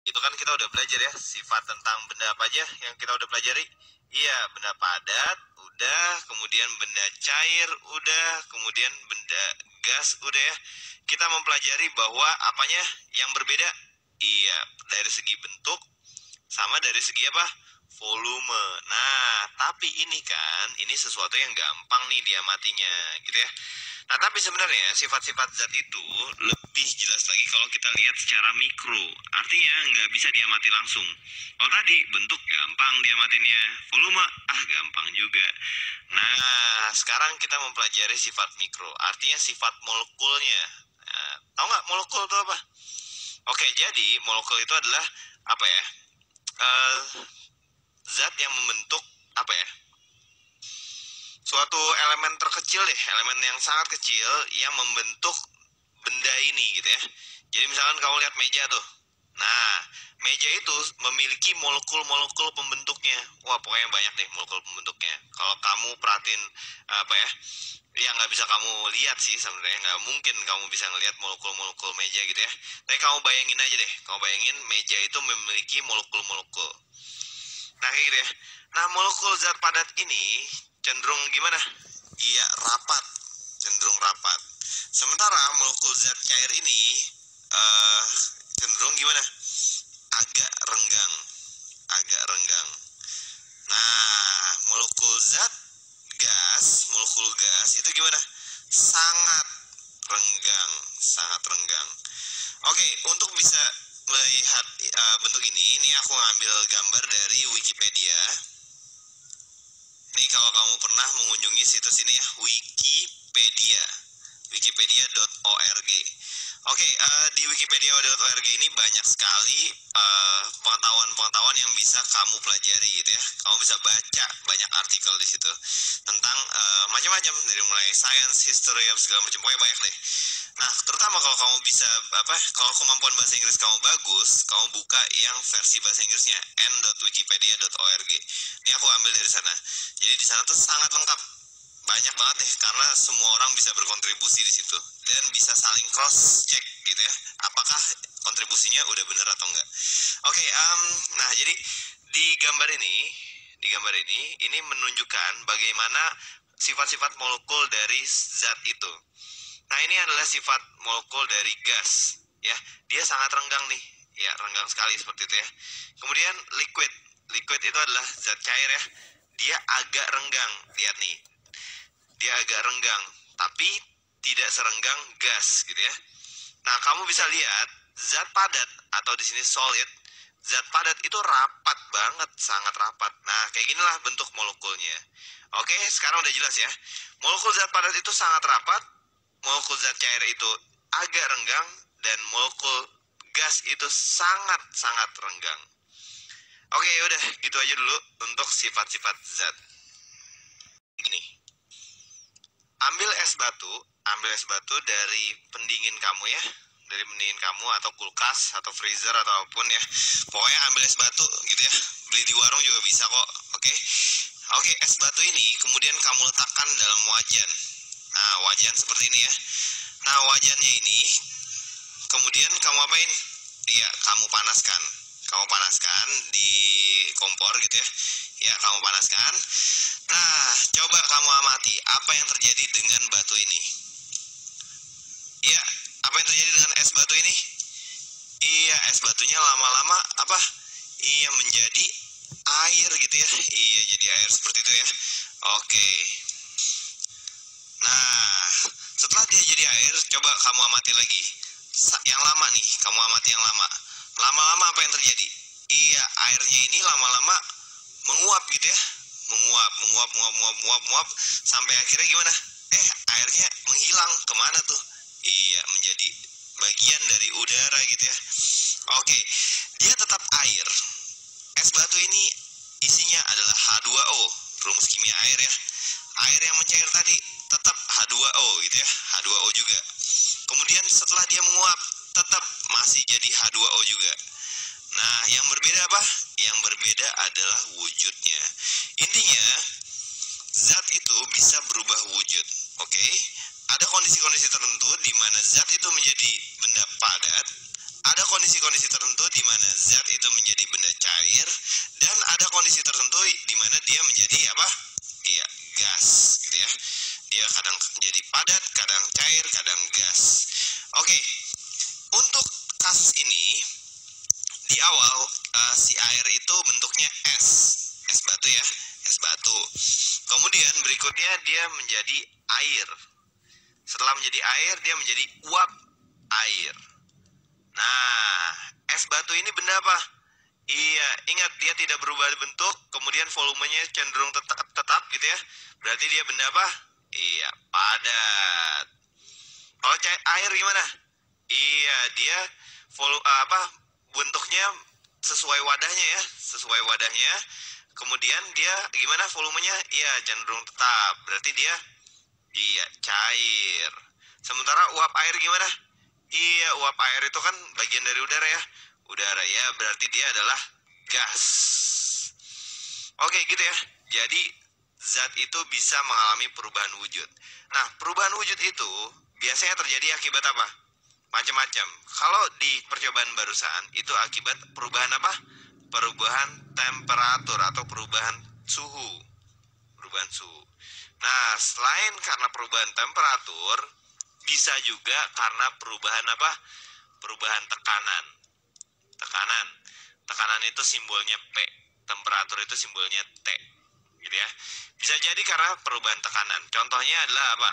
Itu kan kita udah belajar ya, sifat tentang benda apa aja yang kita udah pelajari. Iya, benda padat, udah, kemudian benda cair, udah, kemudian benda gas, udah ya. Kita mempelajari bahwa apanya yang berbeda? Iya, dari segi bentuk, sama dari segi apa? Volume. Nah, tapi ini kan, ini sesuatu yang gampang nih diamatinya, gitu ya. Nah, tapi sebenarnya sifat-sifat zat itu lebih jelas lagi kalau kita lihat secara mikro. Artinya nggak bisa diamati langsung. Kalau tadi bentuk gampang diamatinnya, volume gampang juga. Nah, sekarang kita mempelajari sifat mikro. Artinya sifat molekulnya. Nah, tahu nggak molekul itu apa? Oke, jadi molekul itu adalah apa ya? Eh, Zat yang membentuk apa ya? Suatu elemen terkecil deh, elemen yang sangat kecil yang membentuk benda ini gitu ya. Jadi misalkan kamu lihat meja tuh. Nah, meja itu memiliki molekul-molekul pembentuknya. Wah, pokoknya banyak deh molekul pembentuknya. Kalau kamu perhatiin apa ya, yang nggak bisa kamu lihat sih sebenarnya, nggak mungkin kamu bisa ngelihat molekul-molekul meja gitu ya. Tapi kamu bayangin aja deh, kamu bayangin meja itu memiliki molekul-molekul. Nah, kayak gitu ya. Nah, molekul zat padat ini cenderung gimana? Iya, rapat, cenderung rapat. Sementara molekul zat cair ini uh, cenderung gimana? Agak renggang, agak renggang. Nah, molekul zat gas, molekul gas itu gimana? Sangat renggang, sangat renggang. Oke, untuk bisa melihat bentuk ini aku ngambil gambar dari Wikipedia. Ini kalau kamu pernah mengunjungi situs ini ya, Wikipedia, wikipedia.org. Oke, di wikipedia.org ini banyak sekali pengetahuan-pengetahuan yang bisa kamu pelajari gitu ya. Kamu bisa baca banyak artikel di situ tentang macam-macam, dari mulai science, history, segala macam, pokoknya banyak deh. Nah, terutama kalau kamu bisa kalau kemampuan bahasa Inggris kamu bagus, kamu buka yang versi bahasa Inggrisnya n.wikipedia.org. Ini aku ambil dari sana. Jadi di sana tuh sangat lengkap, banyak banget nih, karena semua orang bisa berkontribusi di situ dan bisa saling cross check gitu ya, apakah kontribusinya udah bener atau enggak. Oke, nah jadi di gambar ini menunjukkan bagaimana sifat-sifat molekul dari zat itu. Nah, ini adalah sifat molekul dari gas ya, dia sangat renggang nih ya, renggang sekali seperti itu ya. Kemudian liquid, liquid itu adalah zat cair ya, dia agak renggang, lihat nih, dia agak renggang, tapi tidak serenggang gas gitu ya. Nah, kamu bisa lihat zat padat atau di sini solid. Zat padat itu rapat banget, sangat rapat. Nah, kayak ginilah bentuk molekulnya. Oke, sekarang udah jelas ya. Molekul zat padat itu sangat rapat, molekul zat cair itu agak renggang, dan molekul gas itu sangat-sangat renggang. Oke, udah gitu aja dulu untuk sifat-sifat zat. Gini, ambil es batu dari pendingin kamu ya, dari pendingin kamu atau kulkas atau freezer atau apapun ya. Pokoknya ambil es batu gitu ya. Beli di warung juga bisa kok. Oke. Oke, es batu ini kemudian kamu letakkan dalam wajan. Nah, wajan seperti ini ya. Nah, wajannya ini kemudian kamu apain? Iya, kamu panaskan. Kamu panaskan di kompor gitu ya. Ya, kamu panaskan. Nah, coba kamu amati apa yang terjadi dengan batu ini. Iya, apa yang terjadi dengan es batu ini? Iya, es batunya lama-lama apa? Iya, menjadi air gitu ya. Iya, jadi air seperti itu ya. Oke. Nah, setelah dia jadi air, coba kamu amati lagi. Yang lama nih, kamu amati yang lama. Lama-lama apa yang terjadi? Iya, airnya ini lama-lama menguap gitu ya. Menguap, menguap, menguap, menguap, menguap, menguap, sampai akhirnya gimana? Airnya menghilang kemana tuh? Iya, menjadi bagian dari udara gitu ya. Oke, dia tetap air. Es batu ini isinya adalah H2O, rumus kimia air ya. Air yang mencair tadi tetap H2O gitu ya, H2O juga. Kemudian setelah dia menguap, tetap masih jadi H2O juga. Nah, yang berbeda apa? Yang berbeda adalah wujudnya. Intinya, zat itu bisa berubah wujud. Oke? Ada kondisi-kondisi tertentu di mana zat itu menjadi benda padat, ada kondisi-kondisi tertentu di mana zat itu menjadi benda cair, dan ada kondisi tertentu di mana dia menjadi apa? Iya, gas, gitu ya. Dia kadang jadi padat, kadang cair, kadang gas. Oke, untuk kasus ini di awal si air itu bentuknya es batu ya, es batu. Kemudian berikutnya dia menjadi air. Setelah menjadi air, dia menjadi uap air. Nah, es batu ini benda apa? Iya, ingat dia tidak berubah bentuk, kemudian volumenya cenderung tetap gitu ya. Berarti dia benda apa? Iya, padat. Kalau air gimana? Iya, dia bentuknya sesuai wadahnya ya, sesuai wadahnya. Kemudian dia gimana volumenya? Iya, cenderung tetap. Berarti dia cair. Sementara uap air gimana? Iya, uap air itu kan bagian dari udara ya. Udara ya, berarti dia adalah gas. Oke, gitu ya. Jadi zat itu bisa mengalami perubahan wujud. Nah, perubahan wujud itu biasanya terjadi akibat apa? Macam-macam. Kalau di percobaan barusan itu akibat perubahan apa? Perubahan temperatur atau perubahan suhu. Perubahan suhu. Nah, selain karena perubahan temperatur, bisa juga karena perubahan apa? Perubahan tekanan. Tekanan itu simbolnya P, temperatur itu simbolnya T, gitu ya. Bisa jadi karena perubahan tekanan. Contohnya adalah apa?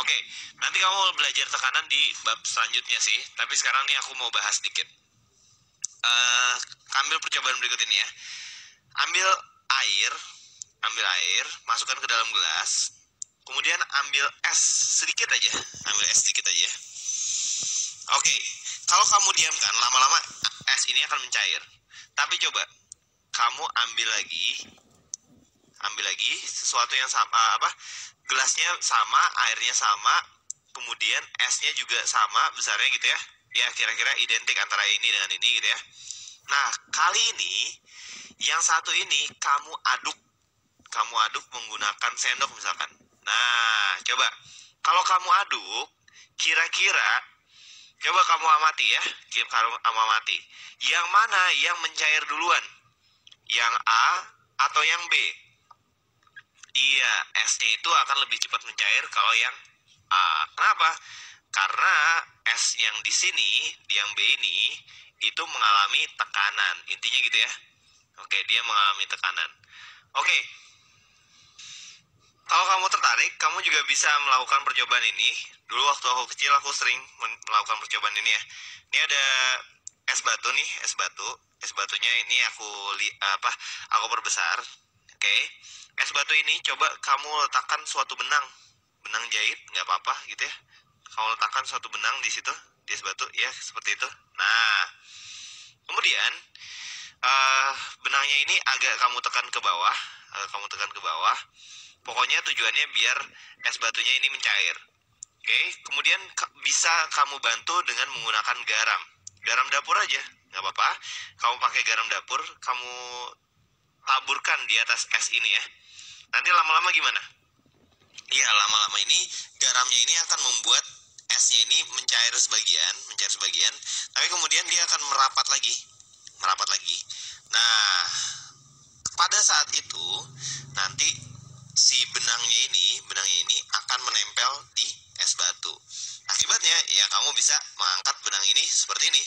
Oke, nanti kamu belajar tekanan di bab selanjutnya sih. Tapi sekarang nih aku mau bahas dikit. Ambil percobaan berikut ini ya. Ambil air, masukkan ke dalam gelas. Kemudian ambil es sedikit aja. Oke, kalau kamu diamkan, lama-lama es ini akan mencair. Tapi coba kamu ambil lagi sesuatu yang sama, gelasnya sama, airnya sama, kemudian esnya juga sama besarnya gitu ya. Ya kira-kira identik antara ini dengan ini gitu ya. Nah, kali ini yang satu ini kamu aduk menggunakan sendok misalkan. Nah, coba kalau kamu aduk, kira-kira coba kamu amati ya, yang mana yang mencair duluan? Yang A atau yang B? Iya, esnya itu akan lebih cepat mencair kalau yang A. Kenapa? Karena es yang di sini, di yang B ini, itu mengalami tekanan. Intinya gitu ya. Oke, dia mengalami tekanan. Oke. Kalau kamu tertarik, kamu juga bisa melakukan percobaan ini. Dulu waktu aku kecil, aku sering melakukan percobaan ini ya. Ini ada es batu nih, es batu. Es batunya ini aku perbesar. Oke. Es batu ini coba kamu letakkan suatu benang jahit, nggak apa-apa gitu ya. Kamu letakkan suatu benang di situ, di es batu, ya seperti itu. Nah, kemudian benangnya ini agak kamu tekan ke bawah, Pokoknya tujuannya biar es batunya ini mencair. Oke, kemudian bisa kamu bantu dengan menggunakan garam dapur aja, nggak apa-apa. Kamu pakai garam dapur, kamu taburkan di atas es ini ya. Nanti lama-lama gimana? Iya, lama-lama ini garamnya ini akan membuat esnya ini mencair sebagian, tapi kemudian dia akan merapat lagi. Nah, pada saat itu nanti si benangnya ini akan menempel di es batu. Akibatnya ya kamu bisa mengangkat benang ini seperti ini.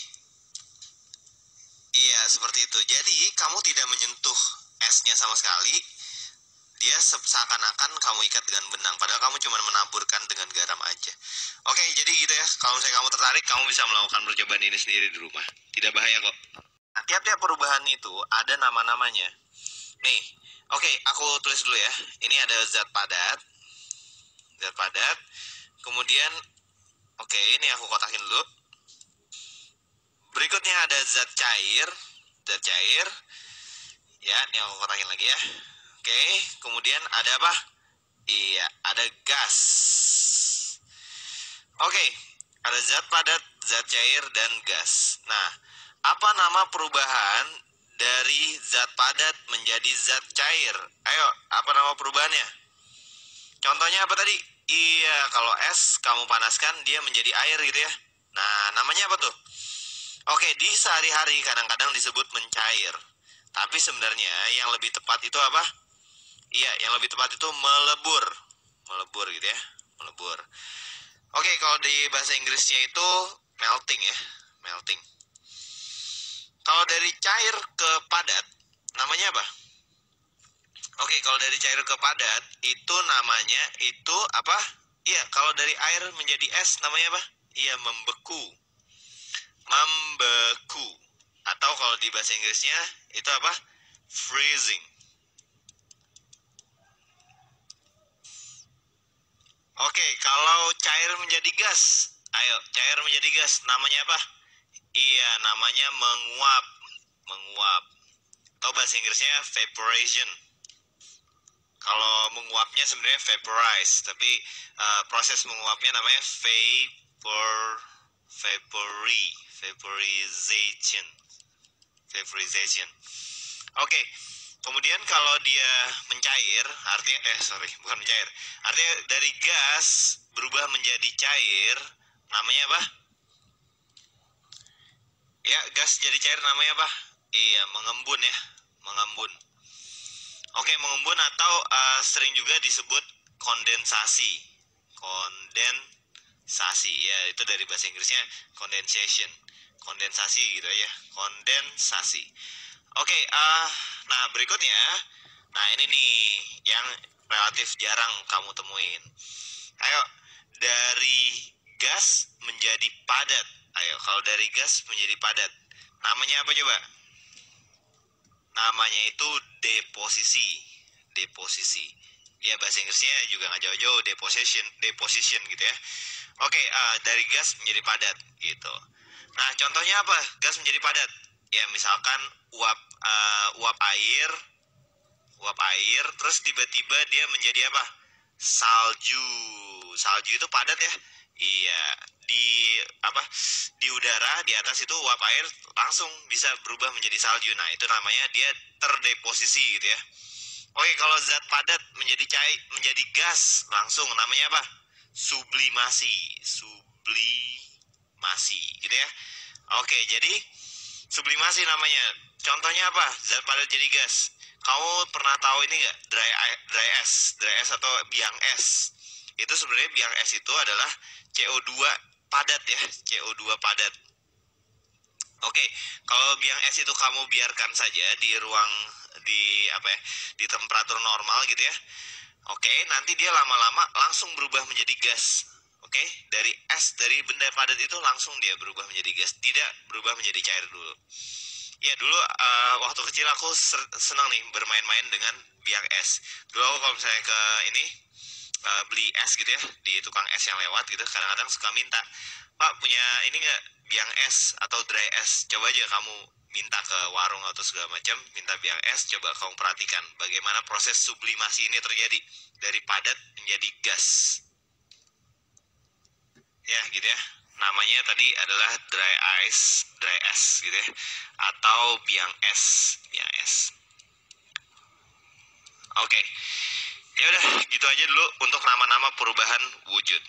Iya, seperti itu. Jadi kamu tidak menyentuh esnya sama sekali. Dia seakan-akan kamu ikat dengan benang, padahal kamu cuma menaburkan dengan garam aja. Oke, jadi gitu ya. Kalau misalnya kamu tertarik, kamu bisa melakukan percobaan ini sendiri di rumah. Tidak bahaya kok. Nah, tiap-tiap perubahan itu ada nama-namanya. Nih, oke, aku tulis dulu ya. Ini ada zat padat. Kemudian, oke, ini aku kotakin dulu. Berikutnya ada zat cair. Ya, ini aku kotakin lagi ya. Oke, kemudian ada apa? Iya, ada gas. Oke, ada zat padat, zat cair, dan gas. Nah, apa nama perubahan dari zat padat menjadi zat cair? Ayo, apa nama perubahannya? Contohnya apa tadi? Iya, kalau es kamu panaskan dia menjadi air gitu ya. Nah, namanya apa tuh? Oke, di sehari-hari kadang-kadang disebut mencair. Tapi sebenarnya yang lebih tepat itu apa? Iya, yang lebih tepat itu melebur. Melebur gitu ya. Melebur. Oke, kalau di bahasa Inggrisnya itu melting ya. Melting. Kalau dari cair ke padat, namanya apa? Oke, kalau dari cair ke padat, itu namanya itu apa? Iya, kalau dari air menjadi es, namanya apa? Iya, membeku. Membeku. Atau kalau di bahasa Inggrisnya, itu apa? Freezing. Oke, kalau cair menjadi gas. Ayo, cair menjadi gas, namanya apa? Iya, namanya menguap. Menguap. Atau bahasa Inggrisnya evaporation. Kalau menguapnya sebenarnya vaporize, tapi proses menguapnya namanya vaporization. Vaporization. Oke, kemudian kalau dia mencair, artinya bukan mencair. Artinya dari gas berubah menjadi cair, namanya apa? Ya, gas jadi cair namanya apa? Iya, mengembun ya, mengembun. Oke, mengembun atau sering juga disebut kondensasi. Kondensasi, ya itu dari bahasa Inggrisnya condensation. Kondensasi gitu ya, kondensasi. Oke, nah berikutnya, nah ini nih yang relatif jarang kamu temuin. Ayo, dari gas menjadi padat. Ayo, kalau dari gas menjadi padat, namanya apa coba? Namanya itu deposisi. Deposisi. Ya bahasa Inggrisnya juga nggak jauh-jauh, deposition gitu ya. Oke, dari gas menjadi padat gitu. Nah, contohnya apa? Gas menjadi padat. Ya misalkan uap air, terus tiba-tiba dia menjadi apa? Salju. Salju itu padat ya. Iya, di apa? Di udara di atas itu uap air langsung bisa berubah menjadi salju. Nah, itu namanya dia terdeposisi gitu ya. Oke, kalau zat padat menjadi cair, menjadi gas langsung namanya apa? Sublimasi. Sublimasi gitu ya. Oke, jadi sublimasi namanya. Contohnya apa? Zat padat jadi gas. Kamu pernah tahu ini nggak? Dry es atau biang es. Itu sebenarnya biang es itu adalah CO2 padat ya, CO2 padat. Oke, kalau biang es itu kamu biarkan saja di ruang di apa ya, di temperatur normal gitu ya. Oke, nanti dia lama-lama langsung berubah menjadi gas. Oke, dari es, dari benda padat itu langsung dia berubah menjadi gas, tidak berubah menjadi cair dulu. Ya dulu waktu kecil aku senang nih bermain-main dengan biang es. Dulu aku kalau misalnya ke ini beli es gitu ya di tukang es yang lewat gitu, kadang-kadang suka minta, Pak punya ini nggak biang es atau dry es, coba aja kamu minta ke warung atau segala macam, minta biang es, coba kamu perhatikan bagaimana proses sublimasi ini terjadi dari padat menjadi gas. Ya gitu ya, namanya tadi adalah dry es gitu ya, atau biang es. Oke, ya udah gitu aja dulu untuk nama-nama perubahan wujud.